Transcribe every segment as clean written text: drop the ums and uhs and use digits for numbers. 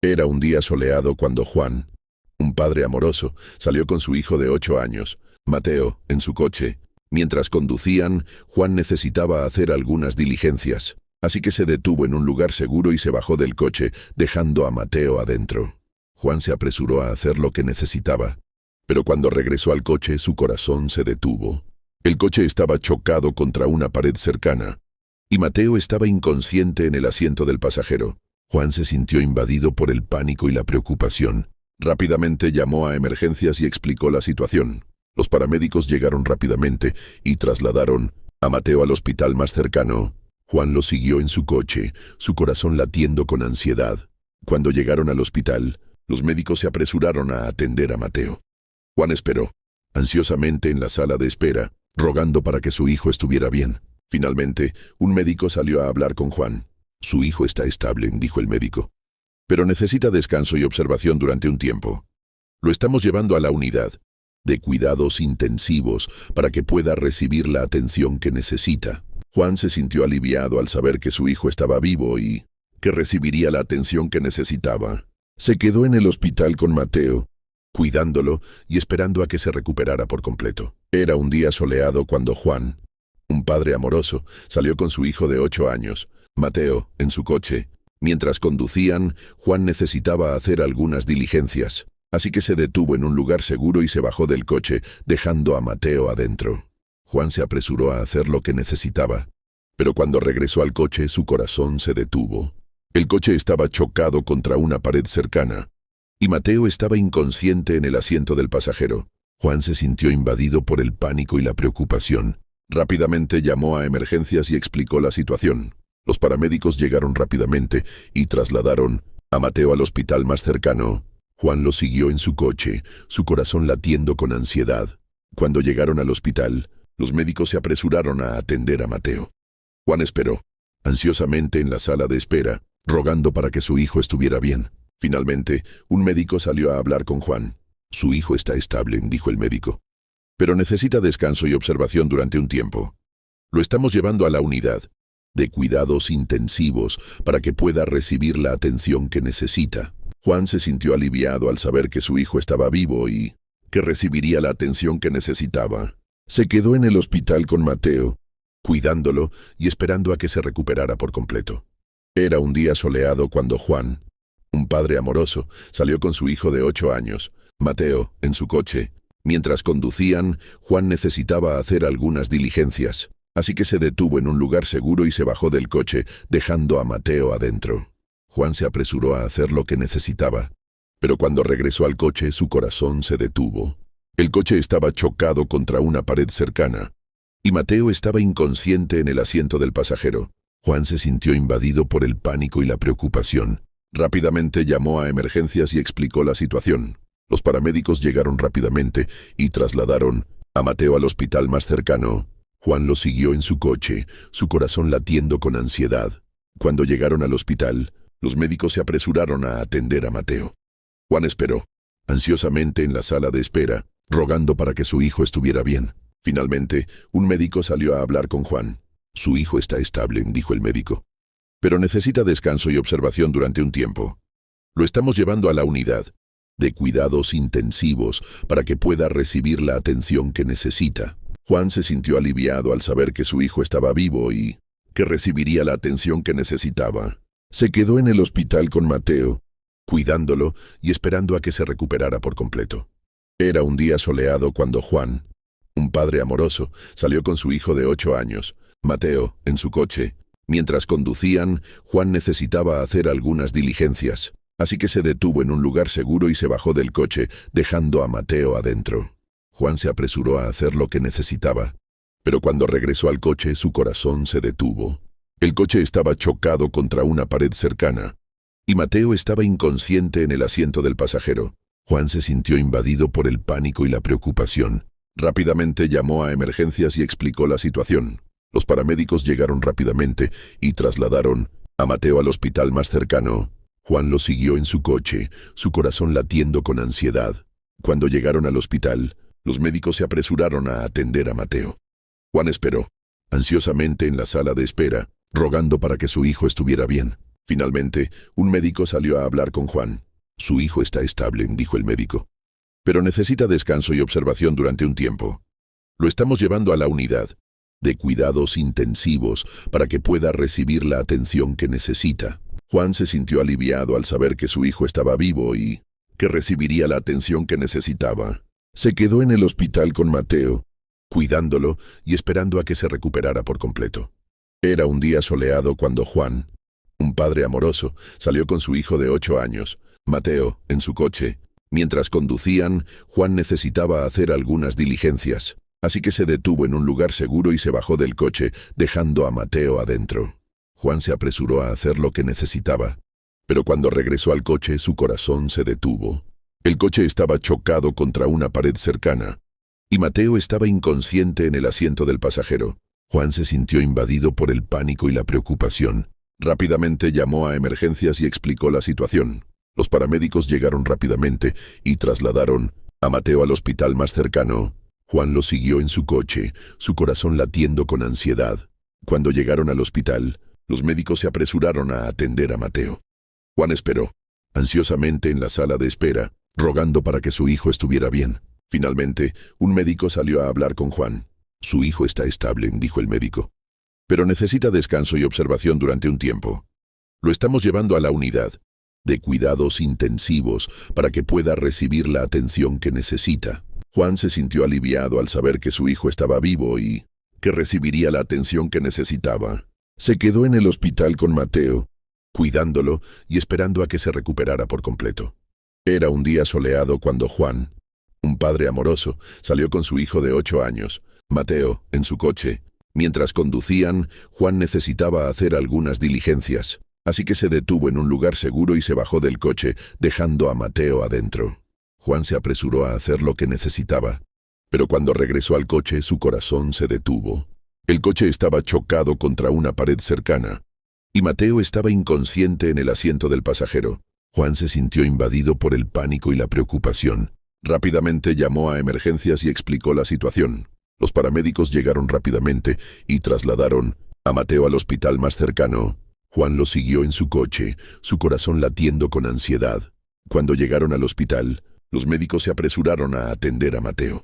Era un día soleado cuando Juan, un padre amoroso, salió con su hijo de 8 años, Mateo, en su coche. Mientras conducían, Juan necesitaba hacer algunas diligencias, así que se detuvo en un lugar seguro y se bajó del coche, dejando a Mateo adentro. Juan se apresuró a hacer lo que necesitaba, pero cuando regresó al coche, su corazón se detuvo. El coche estaba chocado contra una pared cercana, y Mateo estaba inconsciente en el asiento del pasajero. Juan se sintió invadido por el pánico y la preocupación. Rápidamente llamó a emergencias y explicó la situación. Los paramédicos llegaron rápidamente y trasladaron a Mateo al hospital más cercano. Juan lo siguió en su coche, su corazón latiendo con ansiedad. Cuando llegaron al hospital, los médicos se apresuraron a atender a Mateo. Juan esperó, ansiosamente en la sala de espera, rogando para que su hijo estuviera bien. Finalmente, un médico salió a hablar con Juan. «Su hijo está estable», dijo el médico, «pero necesita descanso y observación durante un tiempo. Lo estamos llevando a la unidad de cuidados intensivos para que pueda recibir la atención que necesita». Juan se sintió aliviado al saber que su hijo estaba vivo y que recibiría la atención que necesitaba. Se quedó en el hospital con Mateo, cuidándolo y esperando a que se recuperara por completo. Era un día soleado cuando Juan, un padre amoroso, salió con su hijo de 8 años, Mateo, en su coche. Mientras conducían, Juan necesitaba hacer algunas diligencias, así que se detuvo en un lugar seguro y se bajó del coche, dejando a Mateo adentro. Juan se apresuró a hacer lo que necesitaba, pero cuando regresó al coche, su corazón se detuvo. El coche estaba chocado contra una pared cercana, y Mateo estaba inconsciente en el asiento del pasajero. Juan se sintió invadido por el pánico y la preocupación. Rápidamente llamó a emergencias y explicó la situación. Los paramédicos llegaron rápidamente y trasladaron a Mateo al hospital más cercano. Juan lo siguió en su coche, su corazón latiendo con ansiedad. Cuando llegaron al hospital, los médicos se apresuraron a atender a Mateo. Juan esperó, ansiosamente en la sala de espera, rogando para que su hijo estuviera bien. Finalmente, un médico salió a hablar con Juan. «Su hijo está estable», dijo el médico, «pero necesita descanso y observación durante un tiempo. Lo estamos llevando a la unidad de cuidados intensivos para que pueda recibir la atención que necesita». Juan se sintió aliviado al saber que su hijo estaba vivo y que recibiría la atención que necesitaba. Se quedó en el hospital con Mateo, cuidándolo y esperando a que se recuperara por completo. Era un día soleado cuando Juan, un padre amoroso, salió con su hijo de 8 años, Mateo, en su coche. Mientras conducían, Juan necesitaba hacer algunas diligencias, así que se detuvo en un lugar seguro y se bajó del coche, dejando a Mateo adentro. Juan se apresuró a hacer lo que necesitaba, pero cuando regresó al coche, su corazón se detuvo. El coche estaba chocado contra una pared cercana, y Mateo estaba inconsciente en el asiento del pasajero. Juan se sintió invadido por el pánico y la preocupación. Rápidamente llamó a emergencias y explicó la situación. Los paramédicos llegaron rápidamente y trasladaron a Mateo al hospital más cercano. Juan lo siguió en su coche, su corazón latiendo con ansiedad. Cuando llegaron al hospital, los médicos se apresuraron a atender a Mateo. Juan esperó, ansiosamente en la sala de espera, rogando para que su hijo estuviera bien. Finalmente, un médico salió a hablar con Juan. «Su hijo está estable», dijo el médico, «pero necesita descanso y observación durante un tiempo. Lo estamos llevando a la unidad de cuidados intensivos para que pueda recibir la atención que necesita». Juan se sintió aliviado al saber que su hijo estaba vivo y que recibiría la atención que necesitaba. Se quedó en el hospital con Mateo, cuidándolo y esperando a que se recuperara por completo. Era un día soleado cuando Juan, un padre amoroso, salió con su hijo de 8 años, Mateo, en su coche. Mientras conducían, Juan necesitaba hacer algunas diligencias, así que se detuvo en un lugar seguro y se bajó del coche, dejando a Mateo adentro. Juan se apresuró a hacer lo que necesitaba, pero cuando regresó al coche, su corazón se detuvo. El coche estaba chocado contra una pared cercana, y Mateo estaba inconsciente en el asiento del pasajero. Juan se sintió invadido por el pánico y la preocupación. Rápidamente llamó a emergencias y explicó la situación. Los paramédicos llegaron rápidamente y trasladaron a Mateo al hospital más cercano. Juan lo siguió en su coche, su corazón latiendo con ansiedad. Cuando llegaron al hospital, los médicos se apresuraron a atender a Mateo. Juan esperó, ansiosamente en la sala de espera, rogando para que su hijo estuviera bien. Finalmente, un médico salió a hablar con Juan. Su hijo está estable, dijo el médico, pero necesita descanso y observación durante un tiempo. Lo estamos llevando a la unidad de cuidados intensivos para que pueda recibir la atención que necesita. Juan se sintió aliviado al saber que su hijo estaba vivo y que recibiría la atención que necesitaba. Se quedó en el hospital con Mateo, cuidándolo y esperando a que se recuperara por completo. Era un día soleado cuando Juan, un padre amoroso, salió con su hijo de 8 años, Mateo, en su coche. Mientras conducían, Juan necesitaba hacer algunas diligencias, así que se detuvo en un lugar seguro y se bajó del coche, dejando a Mateo adentro. Juan se apresuró a hacer lo que necesitaba, pero cuando regresó al coche, su corazón se detuvo. El coche estaba chocado contra una pared cercana, y Mateo estaba inconsciente en el asiento del pasajero. Juan se sintió invadido por el pánico y la preocupación. Rápidamente llamó a emergencias y explicó la situación. Los paramédicos llegaron rápidamente y trasladaron a Mateo al hospital más cercano. Juan lo siguió en su coche, su corazón latiendo con ansiedad. Cuando llegaron al hospital, los médicos se apresuraron a atender a Mateo. Juan esperó, ansiosamente en la sala de espera, rogando para que su hijo estuviera bien. Finalmente, un médico salió a hablar con Juan. Su hijo está estable, dijo el médico, pero necesita descanso y observación durante un tiempo. Lo estamos llevando a la unidad de cuidados intensivos para que pueda recibir la atención que necesita. Juan se sintió aliviado al saber que su hijo estaba vivo y que recibiría la atención que necesitaba. Se quedó en el hospital con Mateo, cuidándolo y esperando a que se recuperara por completo. Era un día soleado cuando Juan, un padre amoroso, salió con su hijo de 8 años, Mateo, en su coche. Mientras conducían, Juan necesitaba hacer algunas diligencias, así que se detuvo en un lugar seguro y se bajó del coche, dejando a Mateo adentro. Juan se apresuró a hacer lo que necesitaba, pero cuando regresó al coche, su corazón se detuvo. El coche estaba chocado contra una pared cercana, y Mateo estaba inconsciente en el asiento del pasajero. Juan se sintió invadido por el pánico y la preocupación. Rápidamente llamó a emergencias y explicó la situación. Los paramédicos llegaron rápidamente y trasladaron a Mateo al hospital más cercano. Juan lo siguió en su coche, su corazón latiendo con ansiedad. Cuando llegaron al hospital, los médicos se apresuraron a atender a Mateo.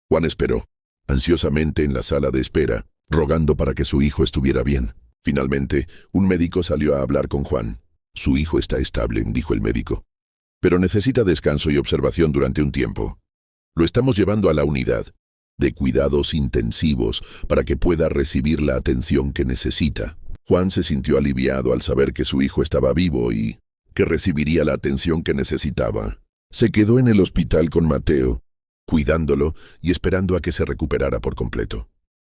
Juan esperó, ansiosamente en la sala de espera, rogando para que su hijo estuviera bien. Finalmente, un médico salió a hablar con Juan. Su hijo está estable, dijo el médico, pero necesita descanso y observación durante un tiempo. Lo estamos llevando a la unidad de cuidados intensivos para que pueda recibir la atención que necesita. Juan se sintió aliviado al saber que su hijo estaba vivo y que recibiría la atención que necesitaba. Se quedó en el hospital con Mateo, cuidándolo y esperando a que se recuperara por completo.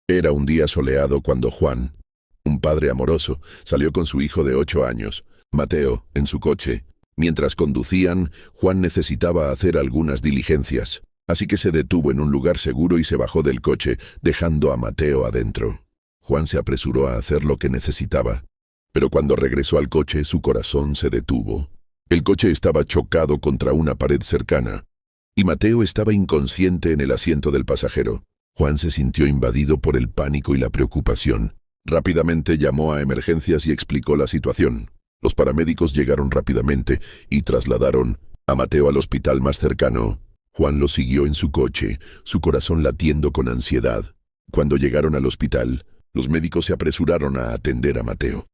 Era un día soleado cuando Juan, un padre amoroso, salió con su hijo de 8 años, Mateo, en su coche. Mientras conducían, Juan necesitaba hacer algunas diligencias, así que se detuvo en un lugar seguro y se bajó del coche, dejando a Mateo adentro. Juan se apresuró a hacer lo que necesitaba, pero cuando regresó al coche, su corazón se detuvo. El coche estaba chocado contra una pared cercana, y Mateo estaba inconsciente en el asiento del pasajero. Juan se sintió invadido por el pánico y la preocupación. Rápidamente llamó a emergencias y explicó la situación. Los paramédicos llegaron rápidamente y trasladaron a Mateo al hospital más cercano. Juan lo siguió en su coche, su corazón latiendo con ansiedad. Cuando llegaron al hospital, los médicos se apresuraron a atender a Mateo.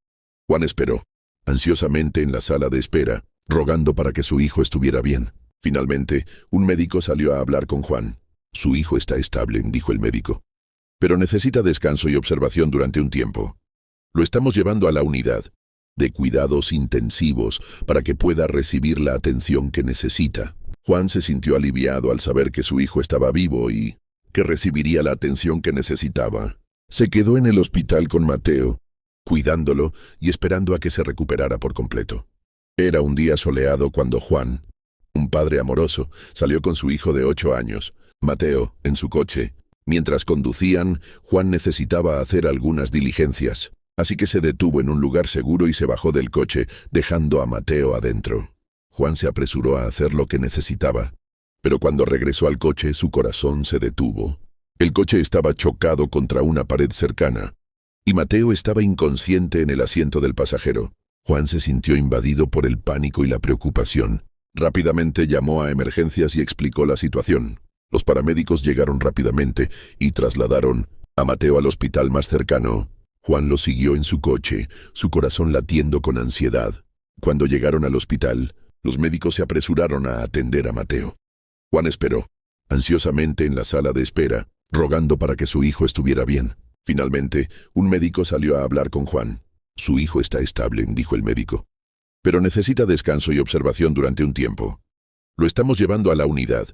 Juan esperó, ansiosamente en la sala de espera, rogando para que su hijo estuviera bien. Finalmente, un médico salió a hablar con Juan. Su hijo está estable, dijo el médico, pero necesita descanso y observación durante un tiempo. Lo estamos llevando a la unidad de cuidados intensivos para que pueda recibir la atención que necesita. Juan se sintió aliviado al saber que su hijo estaba vivo y que recibiría la atención que necesitaba. Se quedó en el hospital con Mateo, cuidándolo y esperando a que se recuperara por completo. Era un día soleado cuando Juan, un padre amoroso, salió con su hijo de 8 años, Mateo, en su coche. Mientras conducían, Juan necesitaba hacer algunas diligencias, así que se detuvo en un lugar seguro y se bajó del coche, dejando a Mateo adentro. Juan se apresuró a hacer lo que necesitaba, pero cuando regresó al coche, su corazón se detuvo. El coche estaba chocado contra una pared cercana, y Mateo estaba inconsciente en el asiento del pasajero. Juan se sintió invadido por el pánico y la preocupación. Rápidamente llamó a emergencias y explicó la situación. Los paramédicos llegaron rápidamente y trasladaron a Mateo al hospital más cercano. Juan lo siguió en su coche, su corazón latiendo con ansiedad. Cuando llegaron al hospital, los médicos se apresuraron a atender a Mateo. Juan esperó, ansiosamente en la sala de espera, rogando para que su hijo estuviera bien. Finalmente, un médico salió a hablar con Juan. «Su hijo está estable», dijo el médico, «pero necesita descanso y observación durante un tiempo. Lo estamos llevando a la unidad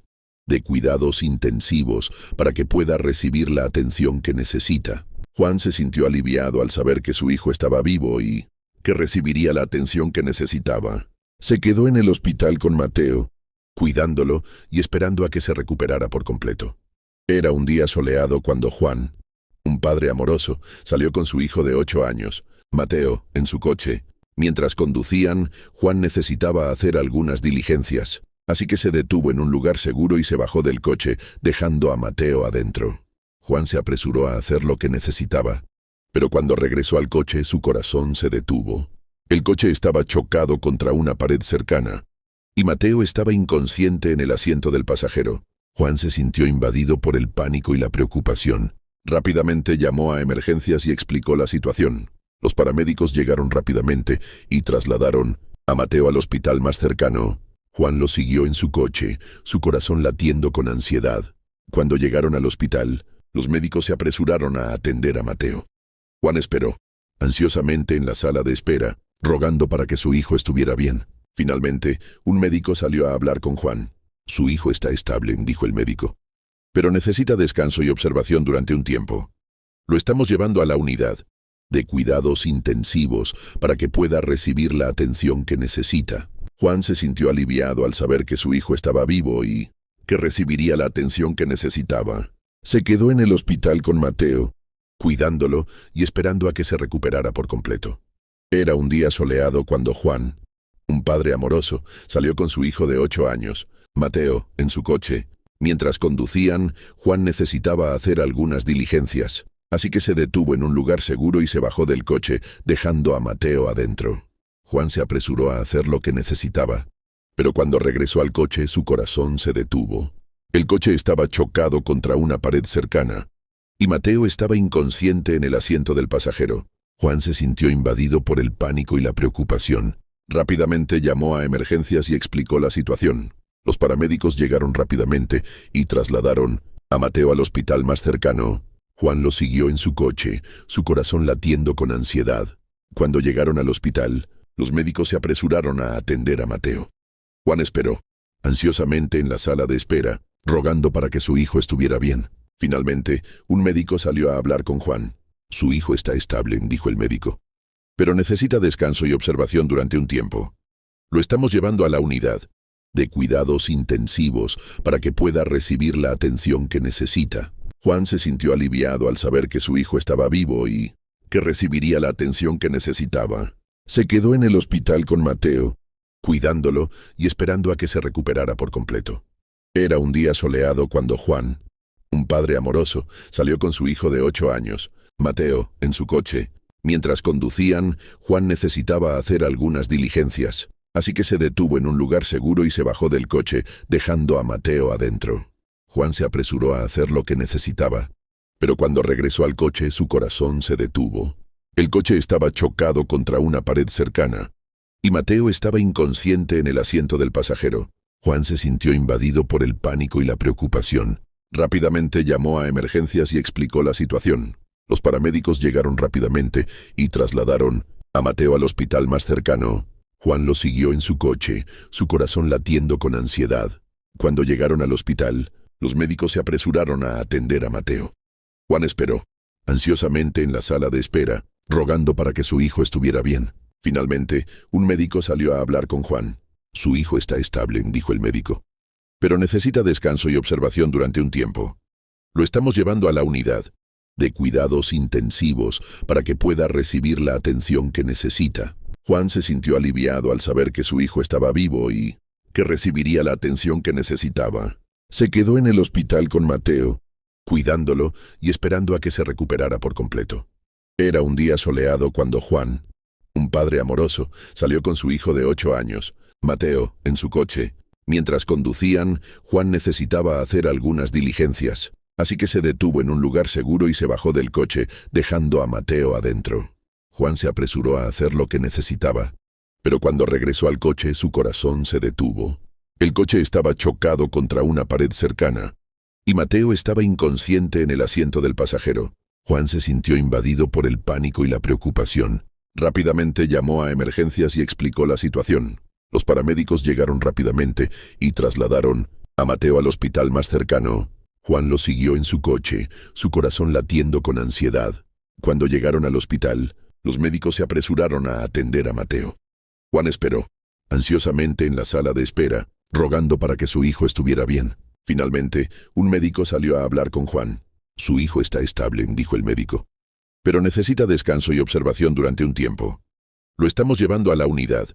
de cuidados intensivos para que pueda recibir la atención que necesita». Juan se sintió aliviado al saber que su hijo estaba vivo y que recibiría la atención que necesitaba. Se quedó en el hospital con Mateo, cuidándolo y esperando a que se recuperara por completo. Era un día soleado cuando Juan, un padre amoroso, salió con su hijo de 8 años, Mateo, en su coche. Mientras conducían, Juan necesitaba hacer algunas diligencias, así que se detuvo en un lugar seguro y se bajó del coche, dejando a Mateo adentro. Juan se apresuró a hacer lo que necesitaba, pero cuando regresó al coche, su corazón se detuvo. El coche estaba chocado contra una pared cercana, y Mateo estaba inconsciente en el asiento del pasajero. Juan se sintió invadido por el pánico y la preocupación. Rápidamente llamó a emergencias y explicó la situación. Los paramédicos llegaron rápidamente y trasladaron a Mateo al hospital más cercano. Juan lo siguió en su coche, su corazón latiendo con ansiedad. Cuando llegaron al hospital, los médicos se apresuraron a atender a Mateo. Juan esperó, ansiosamente en la sala de espera, rogando para que su hijo estuviera bien. Finalmente, un médico salió a hablar con Juan. «Su hijo está estable», dijo el médico, «pero necesita descanso y observación durante un tiempo. Lo estamos llevando a la unidad de cuidados intensivos para que pueda recibir la atención que necesita». Juan se sintió aliviado al saber que su hijo estaba vivo y que recibiría la atención que necesitaba. Se quedó en el hospital con Mateo, cuidándolo y esperando a que se recuperara por completo. Era un día soleado cuando Juan, un padre amoroso, salió con su hijo de 8 años, Mateo, en su coche. Mientras conducían, Juan necesitaba hacer algunas diligencias, así que se detuvo en un lugar seguro y se bajó del coche, dejando a Mateo adentro. Juan se apresuró a hacer lo que necesitaba, pero cuando regresó al coche, su corazón se detuvo. El coche estaba chocado contra una pared cercana, y Mateo estaba inconsciente en el asiento del pasajero. Juan se sintió invadido por el pánico y la preocupación. Rápidamente llamó a emergencias y explicó la situación. Los paramédicos llegaron rápidamente y trasladaron a Mateo al hospital más cercano. Juan lo siguió en su coche, su corazón latiendo con ansiedad. Cuando llegaron al hospital, los médicos se apresuraron a atender a Mateo. Juan esperó, ansiosamente en la sala de espera, rogando para que su hijo estuviera bien. Finalmente, un médico salió a hablar con Juan. «Su hijo está estable», dijo el médico, «pero necesita descanso y observación durante un tiempo. Lo estamos llevando a la unidad de cuidados intensivos para que pueda recibir la atención que necesita». Juan se sintió aliviado al saber que su hijo estaba vivo y que recibiría la atención que necesitaba. Se quedó en el hospital con Mateo, cuidándolo y esperando a que se recuperara por completo. Era un día soleado cuando Juan, un padre amoroso, salió con su hijo de 8 años, Mateo, en su coche. Mientras conducían, Juan necesitaba hacer algunas diligencias, así que se detuvo en un lugar seguro y se bajó del coche, dejando a Mateo adentro. Juan se apresuró a hacer lo que necesitaba, pero cuando regresó al coche, su corazón se detuvo. El coche estaba chocado contra una pared cercana, y Mateo estaba inconsciente en el asiento del pasajero. Juan se sintió invadido por el pánico y la preocupación. Rápidamente llamó a emergencias y explicó la situación. Los paramédicos llegaron rápidamente y trasladaron a Mateo al hospital más cercano. Juan lo siguió en su coche, su corazón latiendo con ansiedad. Cuando llegaron al hospital, los médicos se apresuraron a atender a Mateo. Juan esperó, ansiosamente en la sala de espera, rogando para que su hijo estuviera bien. Finalmente, un médico salió a hablar con Juan. «Su hijo está estable», dijo el médico, «pero necesita descanso y observación durante un tiempo. Lo estamos llevando a la unidad de cuidados intensivos para que pueda recibir la atención que necesita». Juan se sintió aliviado al saber que su hijo estaba vivo y que recibiría la atención que necesitaba. Se quedó en el hospital con Mateo, cuidándolo y esperando a que se recuperara por completo. Era un día soleado cuando Juan, un un padre amoroso, salió con su hijo de 8 años, Mateo, en su coche. Mientras conducían, Juan necesitaba hacer algunas diligencias, así que se detuvo en un lugar seguro y se bajó del coche, dejando a Mateo adentro. Juan se apresuró a hacer lo que necesitaba, pero cuando regresó al coche, su corazón se detuvo. El coche estaba chocado contra una pared cercana, y Mateo estaba inconsciente en el asiento del pasajero. Juan se sintió invadido por el pánico y la preocupación. Rápidamente llamó a emergencias y explicó la situación. Los paramédicos llegaron rápidamente y trasladaron a Mateo al hospital más cercano. Juan lo siguió en su coche, su corazón latiendo con ansiedad. Cuando llegaron al hospital, los médicos se apresuraron a atender a Mateo. Juan esperó, ansiosamente en la sala de espera, rogando para que su hijo estuviera bien. Finalmente, un médico salió a hablar con Juan. «Su hijo está estable», dijo el médico, «pero necesita descanso y observación durante un tiempo. Lo estamos llevando a la unidad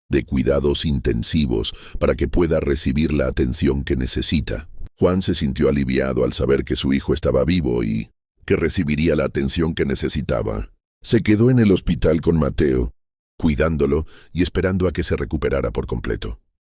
de cuidados intensivos para que pueda recibir la atención que necesita». Juan se sintió aliviado al saber que su hijo estaba vivo y que recibiría la atención que necesitaba. Se quedó en el hospital con Mateo, cuidándolo y esperando a que se recuperara por completo.